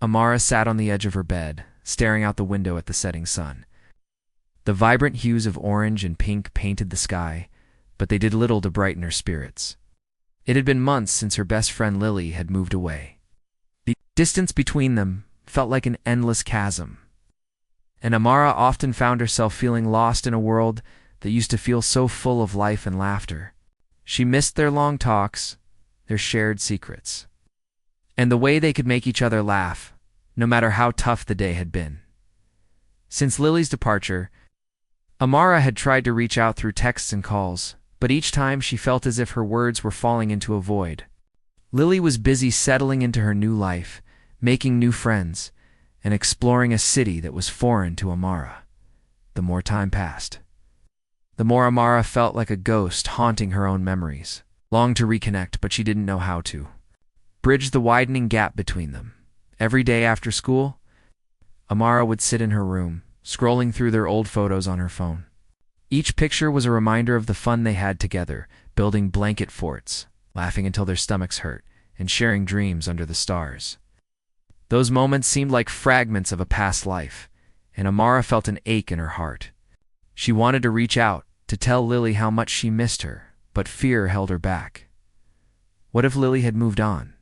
Amara sat on the edge of her bed, staring out the window at the setting sun. The vibrant hues of orange and pink painted the sky, but they did little to brighten her spirits. It had been months since her best friend Lily had moved away. The distance between them felt like an endless chasm, and Amara often found herself feeling lost in a world that used to feel so full of life and laughter. She missed their long talks, their shared secrets, and the way they could make each other laugh, no matter how tough the day had been. Since Lily's departure, Amara had tried to reach out through texts and calls, but each time she felt as if her words were falling into a void. Lily was busy settling into her new life, making new friends, and exploring a city that was foreign to Amara. The more time passed, the more Amara felt like a ghost haunting her own memories, longed to reconnect, but she didn't know how to bridge the widening gap between them. Every day after school, Amara would sit in her room, scrolling through their old photos on her phone. Each picture was a reminder of the fun they had together, building blanket forts, laughing until their stomachs hurt, and sharing dreams under the stars. Those moments seemed like fragments of a past life, and Amara felt an ache in her heart. She wanted to reach out, to tell Lily how much she missed her, but fear held her back. What if Lily had moved on?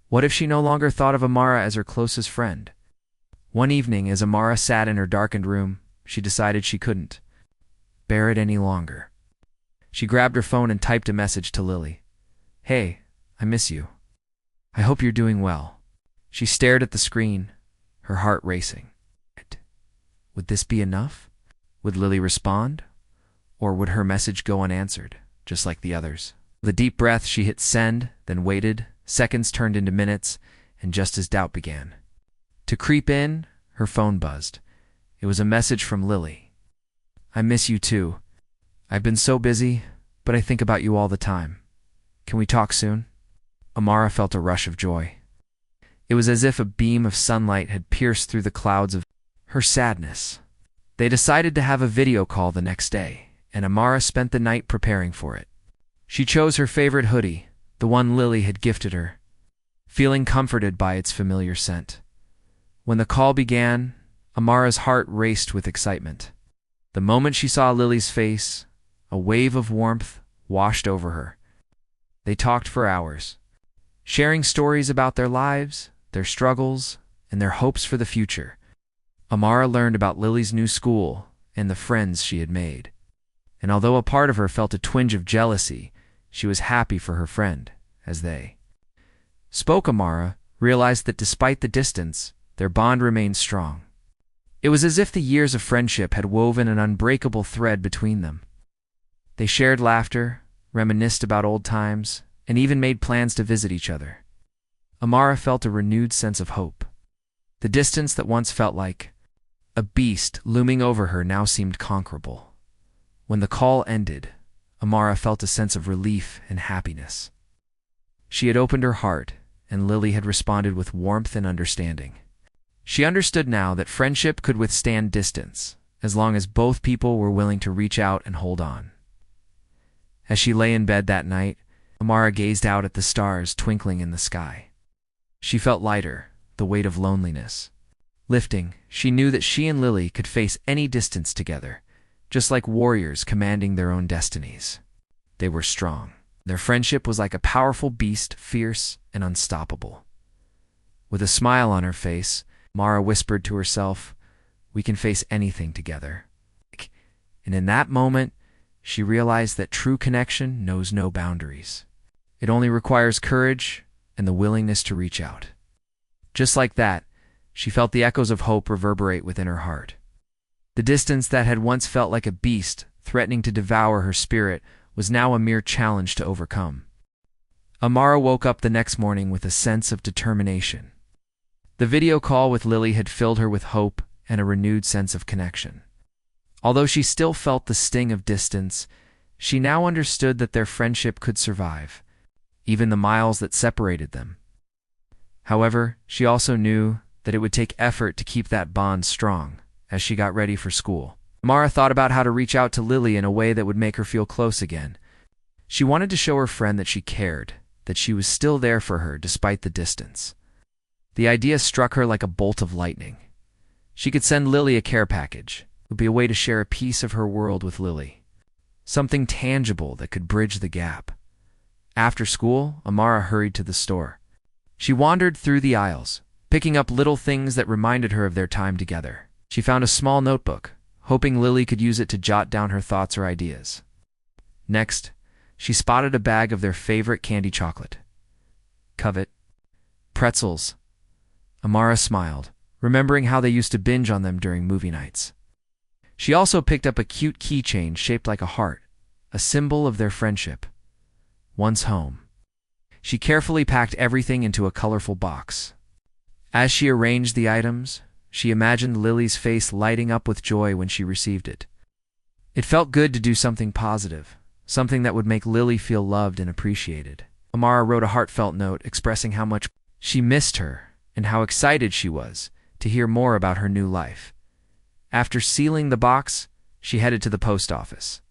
What if she no longer thought of Amara as her closest friend? One evening, as Amara sat in her darkened room, she decided she couldn't bear it any longer. She grabbed her phone and typed a message to Lily. "Hey, I miss you. I hope you're doing well." She stared at the screen, her heart racing. Would this be enough? Would Lily respond? Or would her message go unanswered, just like the others? With a deep breath, she hit send, then waited. Seconds turned into minutes, and just as doubt began to creep in, her phone buzzed. It was a message from Lily. "I miss you too. I've been so busy, but I think about you all the time. Can we talk soon?" Amara felt a rush of joy. It was as if a beam of sunlight had pierced through the clouds of her sadness. They decided to have a video call the next day, and Amara spent the night preparing for it. She chose her favorite hoodie, the one Lily had gifted her, feeling comforted by its familiar scent. When the call began, Amara's heart raced with excitement. The moment she saw Lily's face, a wave of warmth washed over her. They talked for hours, sharing stories about their lives, their struggles, and their hopes for the future. Amara learned about Lily's new school and the friends she had made. And although a part of her felt a twinge of jealousy, she was happy for her friend, as they spoke. Amara realized that despite the distance, their bond remained strong. It was as if the years of friendship had woven an unbreakable thread between them. They shared laughter, reminisced about old times, and even made plans to visit each other. Amara felt a renewed sense of hope. The distance that once felt like a beast looming over her now seemed conquerable. When the call ended, Amara felt a sense of relief and happiness. She had opened her heart, and Lily had responded with warmth and understanding. She understood now that friendship could withstand distance, as long as both people were willing to reach out and hold on. As she lay in bed that night, Amara gazed out at the stars twinkling in the sky. She felt lighter, the weight of loneliness lifting. She knew that she and Lily could face any distance together, just like warriors commanding their own destinies. They were strong. Their friendship was like a powerful beast, fierce and unstoppable. With a smile on her face, Amara whispered to herself, "We can face anything together." And in that moment, she realized that true connection knows no boundaries. It only requires courage and the willingness to reach out. Just like that, she felt the echoes of hope reverberate within her heart. The distance that had once felt like a beast threatening to devour her spirit was now a mere challenge to overcome. Amara woke up the next morning with a sense of determination. The video call with Lily had filled her with hope and a renewed sense of connection. Although she still felt the sting of distance, she now understood that their friendship could survive, even the miles that separated them. However, she also knew that it would take effort to keep that bond strong as she got ready for school. Amara thought about how to reach out to Lily in a way that would make her feel close again. She wanted to show her friend that she cared, that she was still there for her despite the distance. The idea struck her like a bolt of lightning. She could send Lily a care package. It would be a way to share a piece of her world with Lily. Something tangible that could bridge the gap. After school, Amara hurried to the store. She wandered through the aisles, picking up little things that reminded her of their time together. She found a small notebook, hoping Lily could use it to jot down her thoughts or ideas. Next, she spotted a bag of their favorite candy chocolate. Covet. Pretzels. Amara smiled, remembering how they used to binge on them during movie nights. She also picked up a cute keychain shaped like a heart, a symbol of their friendship. Once home, she carefully packed everything into a colorful box. As she arranged the items, she imagined Lily's face lighting up with joy when she received it. It felt good to do something positive, something that would make Lily feel loved and appreciated. Amara wrote a heartfelt note expressing how much she missed her and how excited she was to hear more about her new life. After sealing the box, she headed to the post office.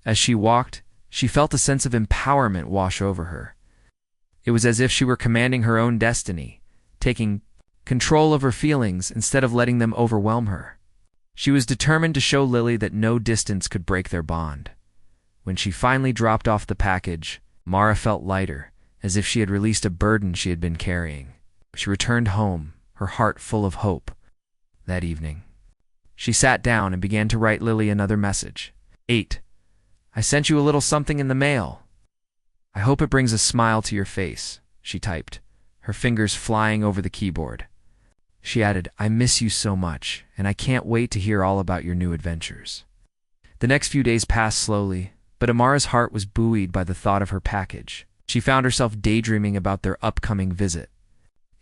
As she walked, she felt a sense of empowerment wash over her. It was as if she were commanding her own destiny, taking control of her feelings instead of letting them overwhelm her. She was determined to show Lily that no distance could break their bond. When she finally dropped off the package, Mara felt lighter, as if she had released a burden she had been carrying. She returned home, her heart full of hope. That evening, she sat down and began to write Lily another message. 8. I sent you a little something in the mail. I hope it brings a smile to your face, she typed, her fingers flying over the keyboard. She added, I miss you so much, and I can't wait to hear all about your new adventures. The next few days passed slowly, but Amara's heart was buoyed by the thought of her package. She found herself daydreaming about their upcoming visit.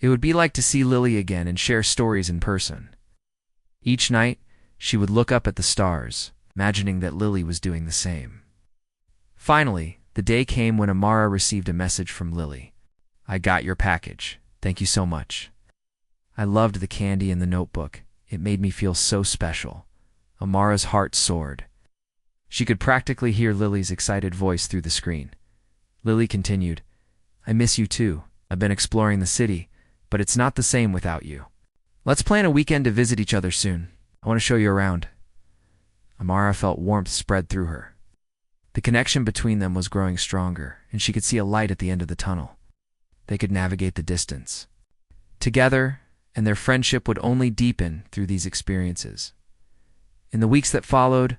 It would be like to see Lily again and share stories in person. Each night, she would look up at the stars, imagining that Lily was doing the same. Finally, the day came when Amara received a message from Lily. I got your package. Thank you so much. I loved the candy in the notebook. It made me feel so special. Amara's heart soared. She could practically hear Lily's excited voice through the screen. Lily continued, I miss you too. I've been exploring the city, but it's not the same without you. Let's plan a weekend to visit each other soon. I want to show you around. Amara felt warmth spread through her. The connection between them was growing stronger, and she could see a light at the end of the tunnel. They could navigate the distance together, and their friendship would only deepen through these experiences. In the weeks that followed,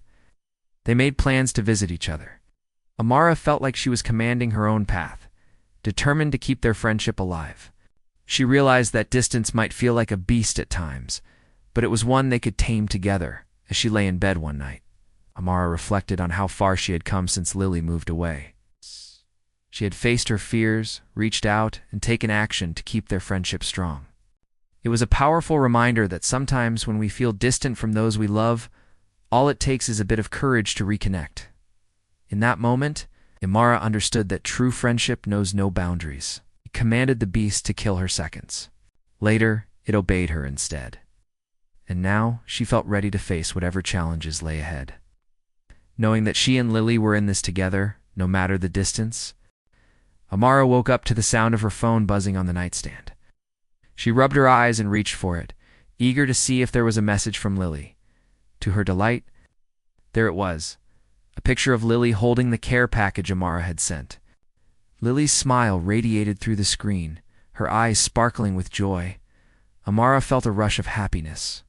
they made plans to visit each other. Amara felt like she was commanding her own path, determined to keep their friendship alive. She realized that distance might feel like a beast at times, but it was one they could tame together. As she lay in bed one night, Amara reflected on how far she had come since Lily moved away. She had faced her fears, reached out, and taken action to keep their friendship strong. It was a powerful reminder that sometimes when we feel distant from those we love, all it takes is a bit of courage to reconnect. In that moment, Amara understood that true friendship knows no boundaries. It commanded the beast to kill her seconds. Later, it obeyed her instead. And now, she felt ready to face whatever challenges lay ahead. Knowing that she and Lily were in this together, no matter the distance, Amara woke up to the sound of her phone buzzing on the nightstand. She rubbed her eyes and reached for it, eager to see if there was a message from Lily. To her delight, there it was, a picture of Lily holding the care package Amara had sent. Lily's smile radiated through the screen, her eyes sparkling with joy. Amara felt a rush of happiness.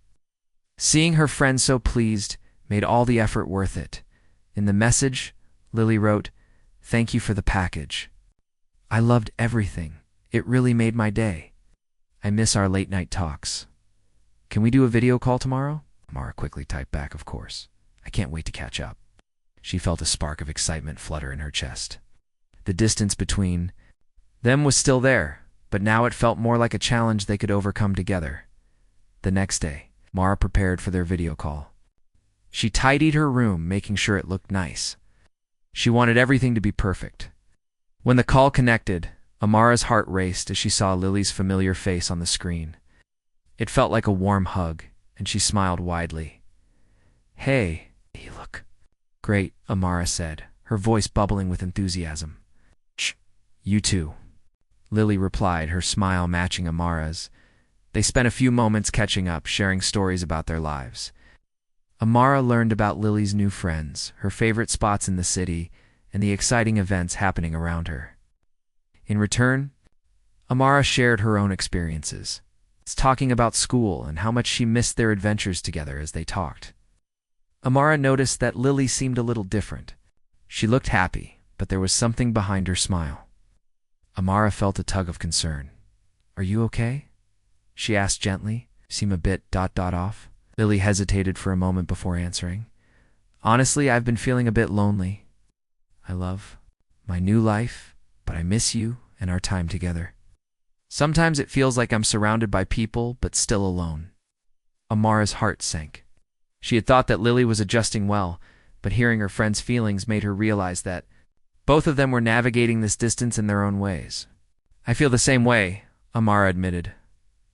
Seeing her friend so pleased made all the effort worth it. In the message, Lily wrote, "Thank you for the package. I loved everything. It really made my day. I miss our late-night talks. Can we do a video call tomorrow?" Amara quickly typed back, "Of course. I can't wait to catch up." She felt a spark of excitement flutter in her chest. The distance between them was still there, but now it felt more like a challenge they could overcome together. The next day, Mara prepared for their video call. She tidied her room, making sure it looked nice. She wanted everything to be perfect. When the call connected, Amara's heart raced as she saw Lily's familiar face on the screen. It felt like a warm hug, and she smiled widely. "Hey, you look great," Amara said, her voice bubbling with enthusiasm. "Shh, you too," Lily replied, her smile matching Amara's, They spent a few moments catching up, sharing stories about their lives. Amara learned about Lily's new friends, her favorite spots in the city, and the exciting events happening around her. In return, Amara shared her own experiences, talking about school and how much she missed their adventures together as they talked. Amara noticed that Lily seemed a little different. She looked happy, but there was something behind her smile. Amara felt a tug of concern. "Are you okay?" she asked gently. "Seem a bit off." Lily hesitated for a moment before answering. "Honestly, I've been feeling a bit lonely. I love my new life, but I miss you and our time together. Sometimes it feels like I'm surrounded by people, but still alone." Amara's heart sank. She had thought that Lily was adjusting well, but hearing her friend's feelings made her realize that both of them were navigating this distance in their own ways. "I feel the same way," Amara admitted.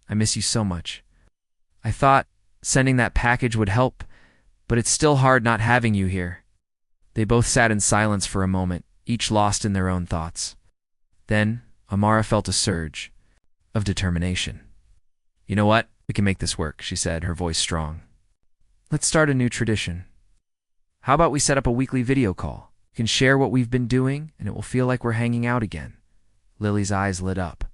"I miss you so much. I thought sending that package would help, but it's still hard not having you here." They both sat in silence for a moment, each lost in their own thoughts. Then Amara felt a surge of determination. "You know what? We can make this work," she said, her voice strong. "Let's start a new tradition. How about we set up a weekly video call? We can share what we've been doing, and it will feel like we're hanging out again." Lily's eyes lit up.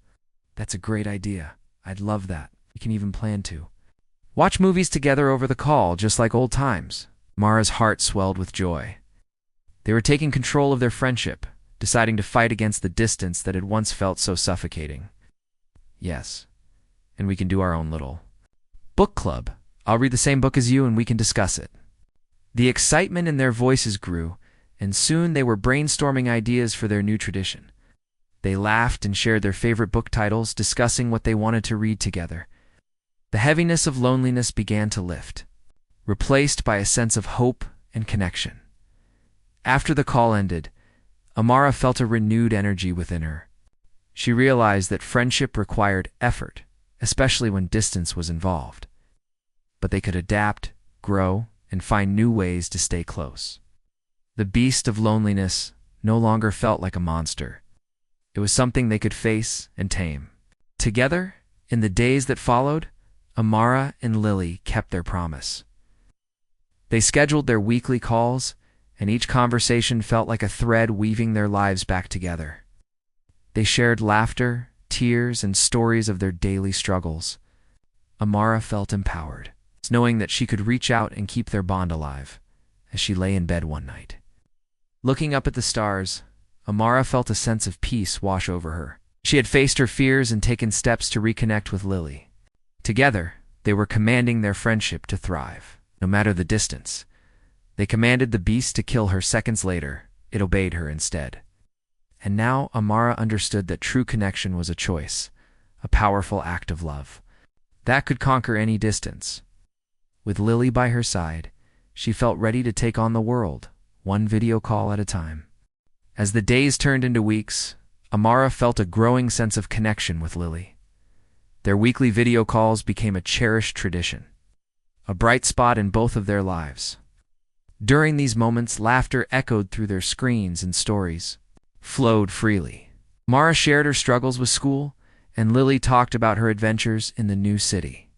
"That's a great idea. I'd love that. We can even plan to watch movies together over the call, just like old times." Mara's heart swelled with joy. They were taking control of their friendship, deciding to fight against the distance that had once felt so suffocating. "Yes, and we can do our own little book club. I'll read the same book as you and we can discuss it." The excitement in their voices grew, and soon they were brainstorming ideas for their new tradition. They laughed and shared their favorite book titles, discussing what they wanted to read together. The heaviness of loneliness began to lift, replaced by a sense of hope and connection. After the call ended, Amara felt a renewed energy within her. She realized that friendship required effort, especially when distance was involved. But they could adapt, grow, and find new ways to stay close. The beast of loneliness no longer felt like a monster. It was something they could face and tame. Together, in the days that followed, Amara and Lily kept their promise. They scheduled their weekly calls, and each conversation felt like a thread weaving their lives back together. They shared laughter, tears, and stories of their daily struggles. Amara felt empowered, knowing that she could reach out and keep their bond alive, as she lay in bed one night. Looking up at the stars, Amara felt a sense of peace wash over her. She had faced her fears and taken steps to reconnect with Lily. Together, they were commanding their friendship to thrive, no matter the distance. They commanded the beast to kill her seconds later. It obeyed her instead. And now Amara understood that true connection was a choice, a powerful act of love that could conquer any distance. With Lily by her side, she felt ready to take on the world, one video call at a time. As the days turned into weeks, Amara felt a growing sense of connection with Lily. Their weekly video calls became a cherished tradition, a bright spot in both of their lives. During these moments, laughter echoed through their screens and stories flowed freely. Amara shared her struggles with school, and Lily talked about her adventures in the new city.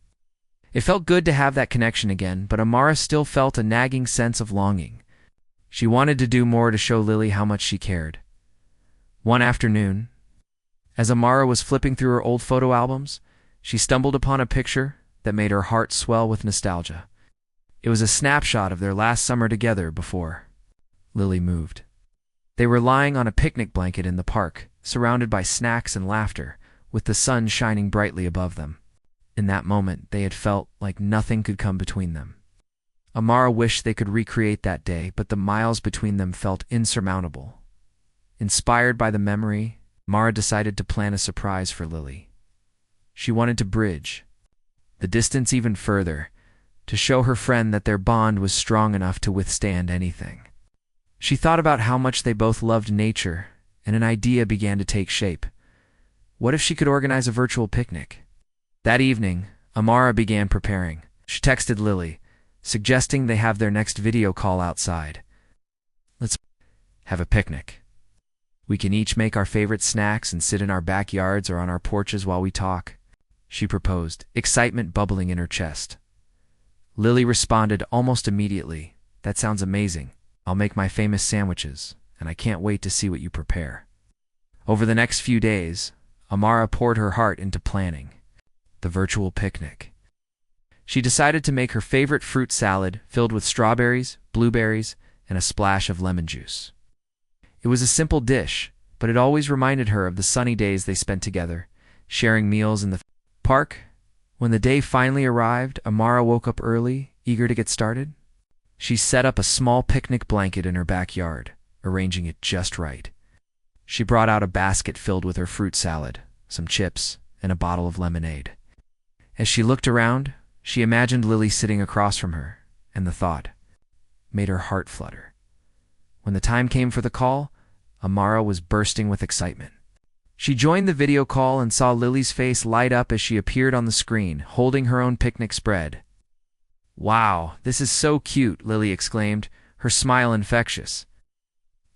It felt good to have that connection again, but Amara still felt a nagging sense of longing. She wanted to do more to show Lily how much she cared. One afternoon, as Amara was flipping through her old photo albums, she stumbled upon a picture that made her heart swell with nostalgia. It was a snapshot of their last summer together before Lily moved. They were lying on a picnic blanket in the park, surrounded by snacks and laughter, with the sun shining brightly above them. In that moment, they had felt like nothing could come between them. Amara wished they could recreate that day, but the miles between them felt insurmountable. Inspired by the memory, Amara decided to plan a surprise for Lily. She wanted to bridge the distance even further, to show her friend that their bond was strong enough to withstand anything. She thought about how much they both loved nature, and an idea began to take shape. What if she could organize a virtual picnic? That evening, Amara began preparing. She texted Lily, suggesting they have their next video call outside. "Let's have a picnic. We can each make our favorite snacks and sit in our backyards or on our porches while we talk." she proposed, excitement bubbling in her chest. Lily responded almost immediately, "That sounds amazing. I'll make my famous sandwiches, and I can't wait to see what you prepare." Over the next few days, Amara poured her heart into planning the virtual picnic. She decided to make her favorite fruit salad filled with strawberries, blueberries, and a splash of lemon juice. It was a simple dish, but it always reminded her of the sunny days they spent together, sharing meals in the park. When the day finally arrived, Amara woke up early, eager to get started. She set up a small picnic blanket in her backyard, arranging it just right. She brought out a basket filled with her fruit salad, some chips, and a bottle of lemonade. As she looked around, she imagined Lily sitting across from her, and the thought made her heart flutter. When the time came for the call, Amara was bursting with excitement. She joined the video call and saw Lily's face light up as she appeared on the screen, holding her own picnic spread. "Wow, this is so cute," Lily exclaimed, her smile infectious.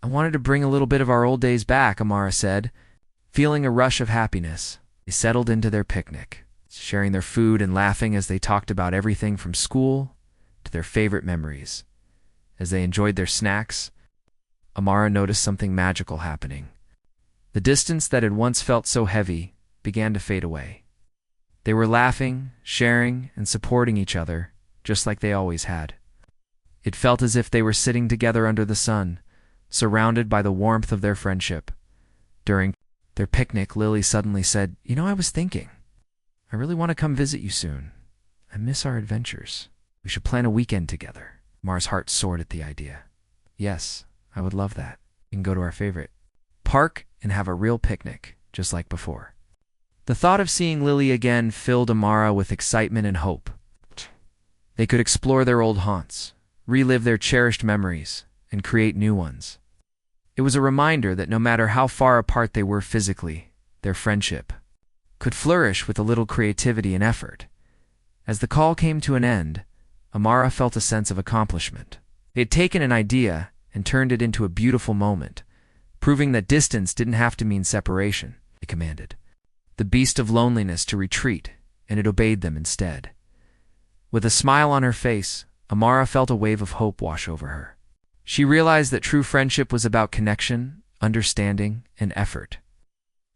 "I wanted to bring a little bit of our old days back," Amara said, feeling a rush of happiness. They settled into their picnic, sharing their food and laughing as they talked about everything from school to their favorite memories. As they enjoyed their snacks, Amara noticed something magical happening. The distance that had once felt so heavy began to fade away. They were laughing, sharing, and supporting each other, just like they always had. It felt as if they were sitting together under the sun, surrounded by the warmth of their friendship. During their picnic, Lily suddenly said, I was thinking, I really want to come visit you soon. I miss our adventures. We should plan a weekend together." Amara's heart soared at the idea. "Yes, I would love that. We can go to our favorite park and have a real picnic, just like before." The thought of seeing Lily again filled Amara with excitement and hope. They could explore their old haunts, relive their cherished memories, and create new ones. It was a reminder that no matter how far apart they were physically, their friendship could flourish with a little creativity and effort. As the call came to an end, Amara felt a sense of accomplishment. They had taken an idea and turned it into a beautiful moment, proving that distance didn't have to mean separation. They commanded the beast of loneliness to retreat, and it obeyed them instead. With a smile on her face, Amara felt a wave of hope wash over her. She realized that true friendship was about connection, understanding, and effort.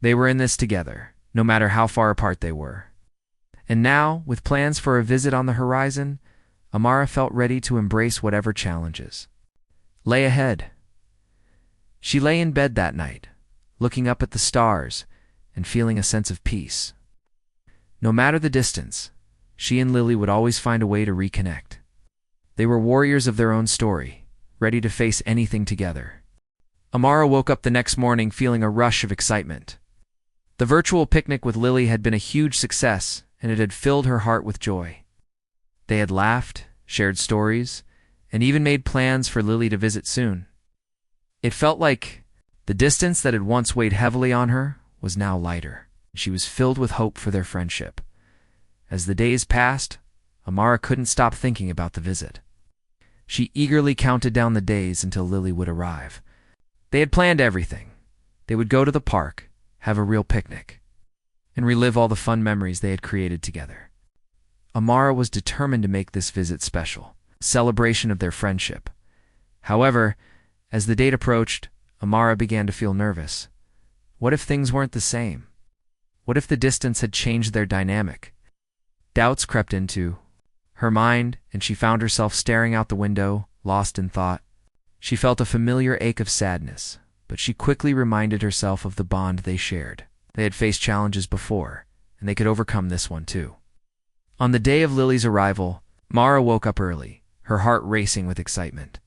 They were in this together, no matter how far apart they were. And now, with plans for a visit on the horizon, Amara felt ready to embrace whatever challenges lay ahead. She lay in bed that night, looking up at the stars and feeling a sense of peace. No matter the distance, she and Lily would always find a way to reconnect. They were warriors of their own story, ready to face anything together. Amara woke up the next morning feeling a rush of excitement. The virtual picnic with Lily had been a huge success, and it had filled her heart with joy. They had laughed, shared stories, and even made plans for Lily to visit soon. It felt like the distance that had once weighed heavily on her was now lighter. She was filled with hope for their friendship. As the days passed, Amara couldn't stop thinking about the visit. She eagerly counted down the days until Lily would arrive. They had planned everything. They would go to the park, have a real picnic, and relive all the fun memories they had created together. Amara was determined to make this visit special, a celebration of their friendship. However, as the date approached, Amara began to feel nervous. What if things weren't the same? What if the distance had changed their dynamic? Doubts crept into her mind, and she found herself staring out the window, lost in thought. She felt a familiar ache of sadness, but she quickly reminded herself of the bond they shared. They had faced challenges before, and they could overcome this one too. On the day of Lily's arrival, Mara woke up early, her heart racing with excitement.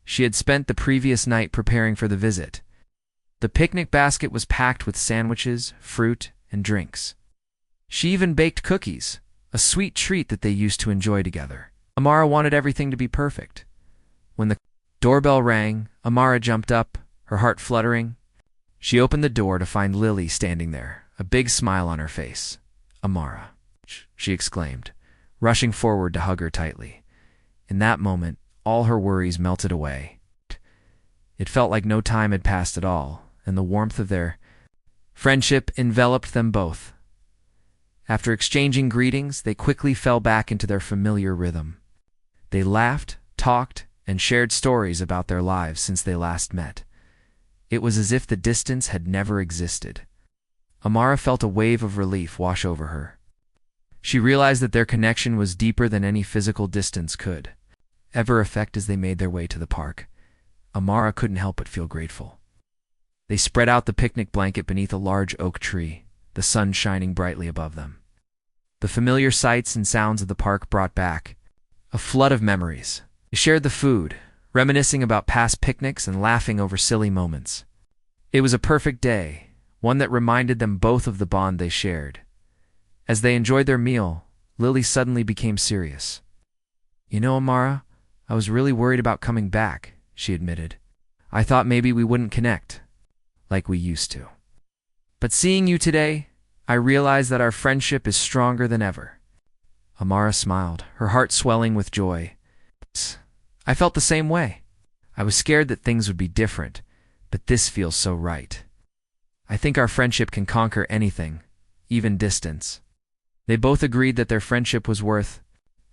She had spent the previous night preparing for the visit. The picnic basket was packed with sandwiches, fruit, and drinks. She even baked cookies, a sweet treat that they used to enjoy together. Amara wanted everything to be perfect. When the doorbell rang, Amara jumped up, her heart fluttering. She opened the door to find Lily standing there, a big smile on her face. "Amara," she exclaimed, rushing forward to hug her tightly. In that moment, all her worries melted away. It felt like no time had passed at all, and the warmth of their friendship enveloped them both. After exchanging greetings, they quickly fell back into their familiar rhythm. They laughed, talked, and shared stories about their lives since they last met. It was as if the distance had never existed. Amara felt a wave of relief wash over her. She realized that their connection was deeper than any physical distance could ever affect. As they made their way to the park, Amara couldn't help but feel grateful. They spread out the picnic blanket beneath a large oak tree, the sun shining brightly above them. The familiar sights and sounds of the park brought back a flood of memories. They shared the food, reminiscing about past picnics and laughing over silly moments. It was a perfect day, one that reminded them both of the bond they shared. As they enjoyed their meal, Lily suddenly became serious. "You know, Amara, I was really worried about coming back," she admitted. "I thought maybe we wouldn't connect like we used to. But seeing you today, I realized that our friendship is stronger than ever." Amara smiled, her heart swelling with joy. "I felt the same way. I was scared that things would be different, but this feels so right. I think our friendship can conquer anything, even distance." They both agreed that their friendship was worth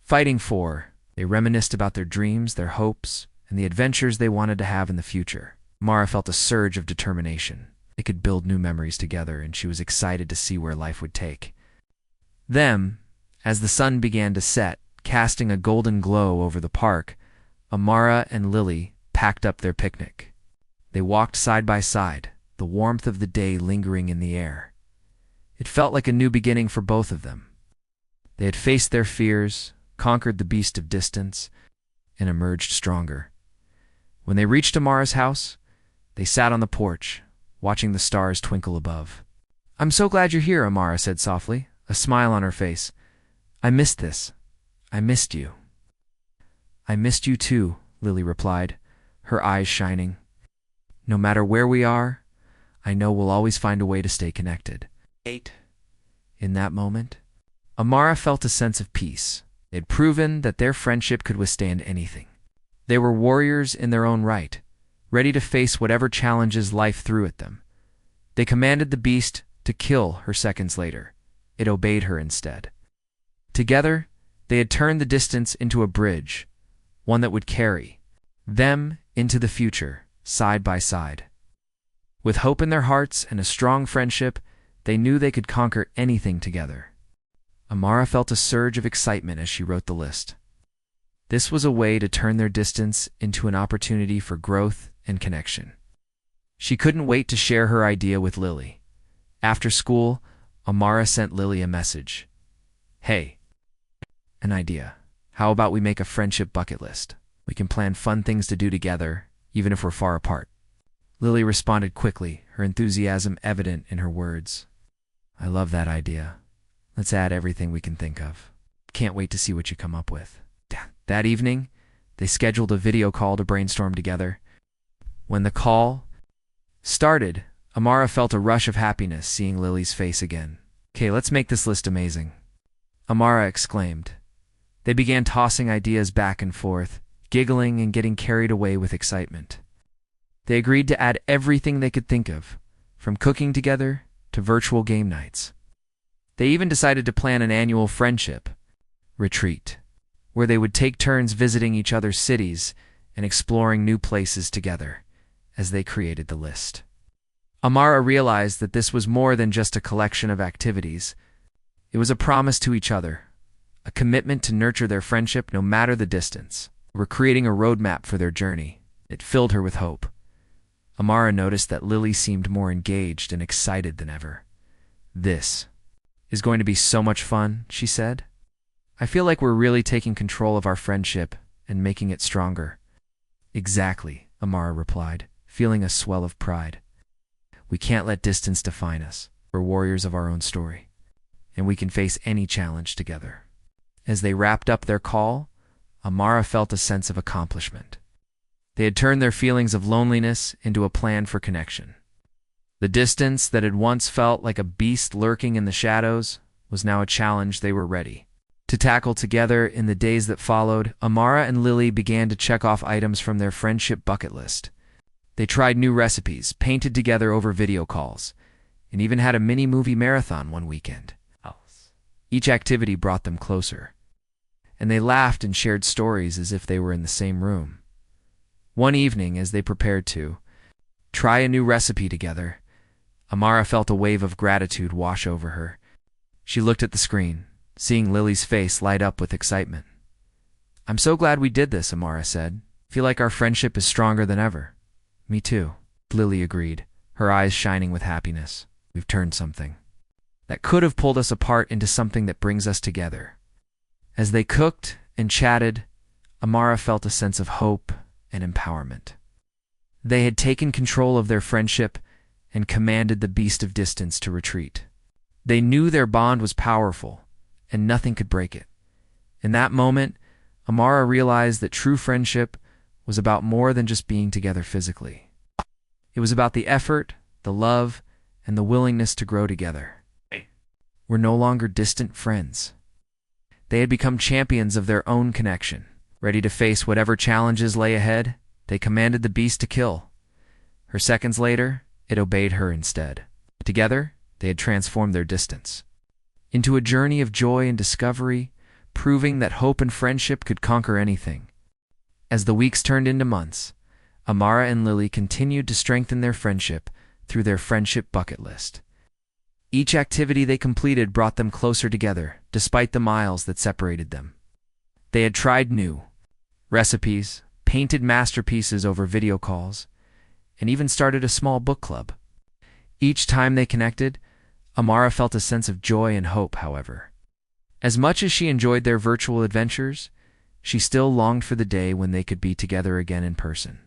fighting for. They reminisced about their dreams, their hopes, and the adventures they wanted to have in the future. Amara felt a surge of determination. They could build new memories together, and she was excited to see where life would take them. As the sun began to set, casting a golden glow over the park, Amara and Lily packed up their picnic. They walked side by side, the warmth of the day lingering in the air. It felt like a new beginning for both of them. They had faced their fears, conquered the beast of distance, and emerged stronger. When they reached Amara's house, they sat on the porch, watching the stars twinkle above. "I'm so glad you're here," Amara said softly, a smile on her face. "I missed this. I missed you." "I missed you too," Lily replied, her eyes shining. "No matter where we are, I know we'll always find a way to stay connected." In that moment, Amara felt a sense of peace. They had proven that their friendship could withstand anything. They were warriors in their own right, ready to face whatever challenges life threw at them. They commanded the beast to kill her seconds later. It obeyed her instead. Together, they had turned the distance into a bridge, one that would carry them into the future, side by side. With hope in their hearts and a strong friendship, they knew they could conquer anything together. Amara felt a surge of excitement as she wrote the list. This was a way to turn their distance into an opportunity for growth and connection. She couldn't wait to share her idea with Lily. After school, Amara sent Lily a message. "Hey, an idea. How about we make a friendship bucket list? We can plan fun things to do together, even if we're far apart." Lily responded quickly, her enthusiasm evident in her words. "I love that idea. Let's add everything we can think of. Can't wait to see what you come up with." That evening, they scheduled a video call to brainstorm together. When the call started, Amara felt a rush of happiness seeing Lily's face again. "Okay, let's make this list amazing," Amara exclaimed. They began tossing ideas back and forth, giggling and getting carried away with excitement. They agreed to add everything they could think of, from cooking together to virtual game nights. They even decided to plan an annual friendship retreat, where they would take turns visiting each other's cities and exploring new places together as they created the list. Amara realized that this was more than just a collection of activities. It was a promise to each other, a commitment to nurture their friendship no matter the distance. They were creating a roadmap for their journey. It filled her with hope. Amara noticed that Lily seemed more engaged and excited than ever. "This is going to be so much fun," she said. "I feel like we're really taking control of our friendship and making it stronger." "Exactly," Amara replied, feeling a swell of pride. "We can't let distance define us. We're warriors of our own story, and we can face any challenge together." As they wrapped up their call, Amara felt a sense of accomplishment. They had turned their feelings of loneliness into a plan for connection. The distance that had once felt like a beast lurking in the shadows was now a challenge they were ready to tackle together. In the days that followed, Amara and Lily began to check off items from their friendship bucket list. They tried new recipes, painted together over video calls, and even had a mini-movie marathon one weekend. Each activity brought them closer, and they laughed and shared stories as if they were in the same room. One evening, as they prepared to try a new recipe together, Amara felt a wave of gratitude wash over her. She looked at the screen, seeing Lily's face light up with excitement. "I'm so glad we did this," Amara said. "I feel like our friendship is stronger than ever." "Me too," Lily agreed, her eyes shining with happiness. "We've turned something that could have pulled us apart into something that brings us together." As they cooked and chatted, Amara felt a sense of hope and empowerment. They had taken control of their friendship and commanded the beast of distance to retreat. They knew their bond was powerful, and nothing could break it. In that moment, Amara realized that true friendship was about more than just being together physically. It was about the effort, the love, and the willingness to grow together. Were no longer distant friends. They had become champions of their own connection. Ready to face whatever challenges lay ahead, they commanded the beast to kill. Her seconds later, it obeyed her instead. Together, they had transformed their distance into a journey of joy and discovery, proving that hope and friendship could conquer anything. As the weeks turned into months, Amara and Lily continued to strengthen their friendship through their friendship bucket list. Each activity they completed brought them closer together, despite the miles that separated them. They had tried new recipes, painted masterpieces over video calls, and even started a small book club. Each time they connected, Amara felt a sense of joy and hope, however. As much as she enjoyed their virtual adventures, she still longed for the day when they could be together again in person.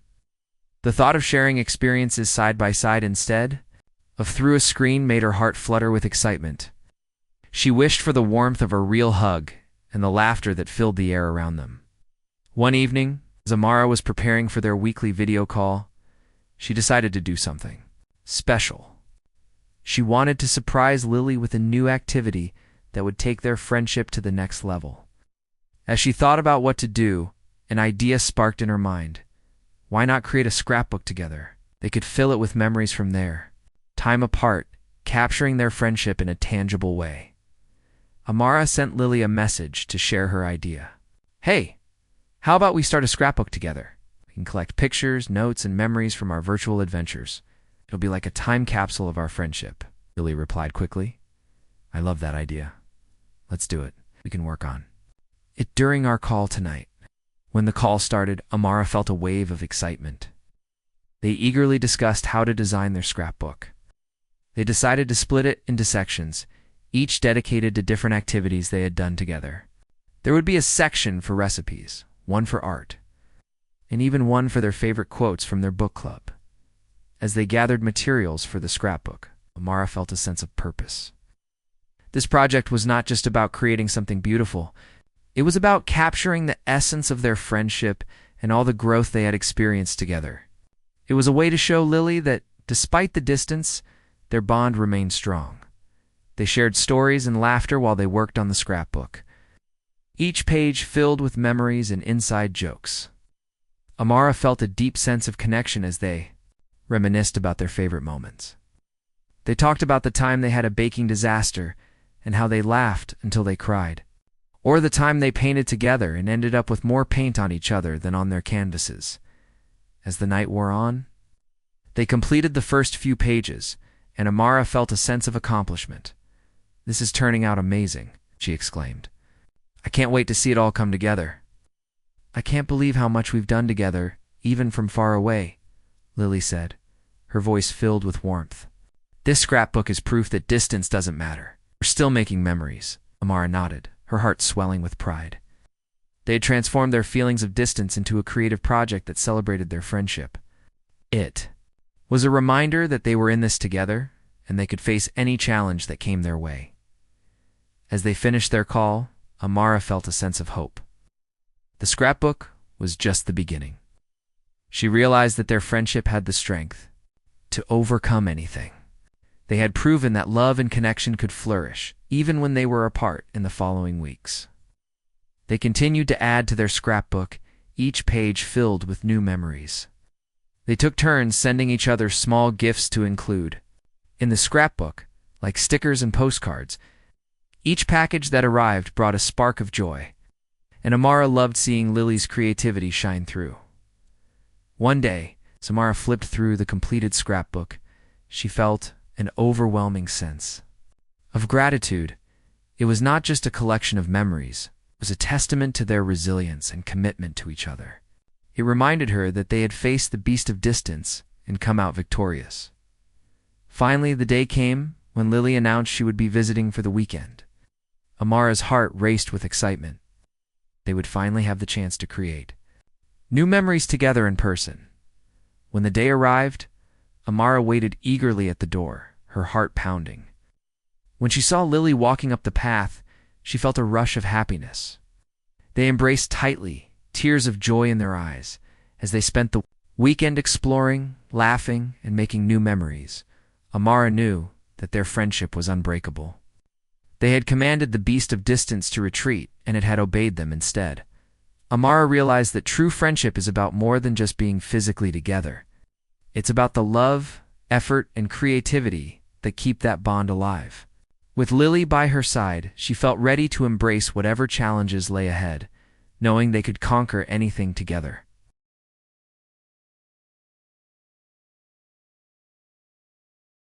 The thought of sharing experiences side by side instead of through a screen made her heart flutter with excitement. She wished for the warmth of a real hug and the laughter that filled the air around them. One evening, as Amara was preparing for their weekly video call, she decided to do something special. She wanted to surprise Lily with a new activity that would take their friendship to the next level. As she thought about what to do, an idea sparked in her mind. Why not create a scrapbook together? They could fill it with memories from there, time apart, capturing their friendship in a tangible way. Amara sent Lily a message to share her idea. "Hey, how about we start a scrapbook together? We can collect pictures, notes, and memories from our virtual adventures. It'll be like a time capsule of our friendship," Lily replied quickly. "I love that idea. Let's do it. We can work on it during our call tonight." When the call started, Amara felt a wave of excitement. They eagerly discussed how to design their scrapbook. They decided to split it into sections, each dedicated to different activities they had done together. There would be a section for recipes, one for art, and even one for their favorite quotes from their book club. As they gathered materials for the scrapbook, Amara felt a sense of purpose. This project was not just about creating something beautiful. It was about capturing the essence of their friendship and all the growth they had experienced together. It was a way to show Lily that, despite the distance, their bond remained strong. They shared stories and laughter while they worked on the scrapbook, each page filled with memories and inside jokes. Amara felt a deep sense of connection as they reminisced about their favorite moments. They talked about the time they had a baking disaster and how they laughed until they cried, or the time they painted together and ended up with more paint on each other than on their canvases. As the night wore on, they completed the first few pages, and Amara felt a sense of accomplishment. "This is turning out amazing," she exclaimed. "I can't wait to see it all come together." "I can't believe how much we've done together, even from far away," Lily said, her voice filled with warmth. "This scrapbook is proof that distance doesn't matter. We're still making memories," Amara nodded, her heart swelling with pride. They had transformed their feelings of distance into a creative project that celebrated their friendship. It was a reminder that they were in this together, and they could face any challenge that came their way. As they finished their call, Amara felt a sense of hope. The scrapbook was just the beginning. She realized that their friendship had the strength to overcome anything. They had proven that love and connection could flourish, even when they were apart in the following weeks. They continued to add to their scrapbook, each page filled with new memories. They took turns sending each other small gifts to include in the scrapbook, like stickers and postcards. Each package that arrived brought a spark of joy, and Amara loved seeing Lily's creativity shine through. One day, as Amara flipped through the completed scrapbook, she felt an overwhelming sense of gratitude. It was not just a collection of memories, it was a testament to their resilience and commitment to each other. It reminded her that they had faced the beast of distance and come out victorious. Finally, the day came when Lily announced she would be visiting for the weekend. Amara's heart raced with excitement. They would finally have the chance to create new memories together in person. When the day arrived, Amara waited eagerly at the door, her heart pounding. When she saw Lily walking up the path, she felt a rush of happiness. They embraced tightly, tears of joy in their eyes, as they spent the weekend exploring, laughing, and making new memories. Amara knew that their friendship was unbreakable. They had commanded the beast of distance to retreat, and it had obeyed them instead. Amara realized that true friendship is about more than just being physically together. It's about the love, effort, and creativity that keep that bond alive. With Lily by her side, she felt ready to embrace whatever challenges lay ahead, knowing they could conquer anything together.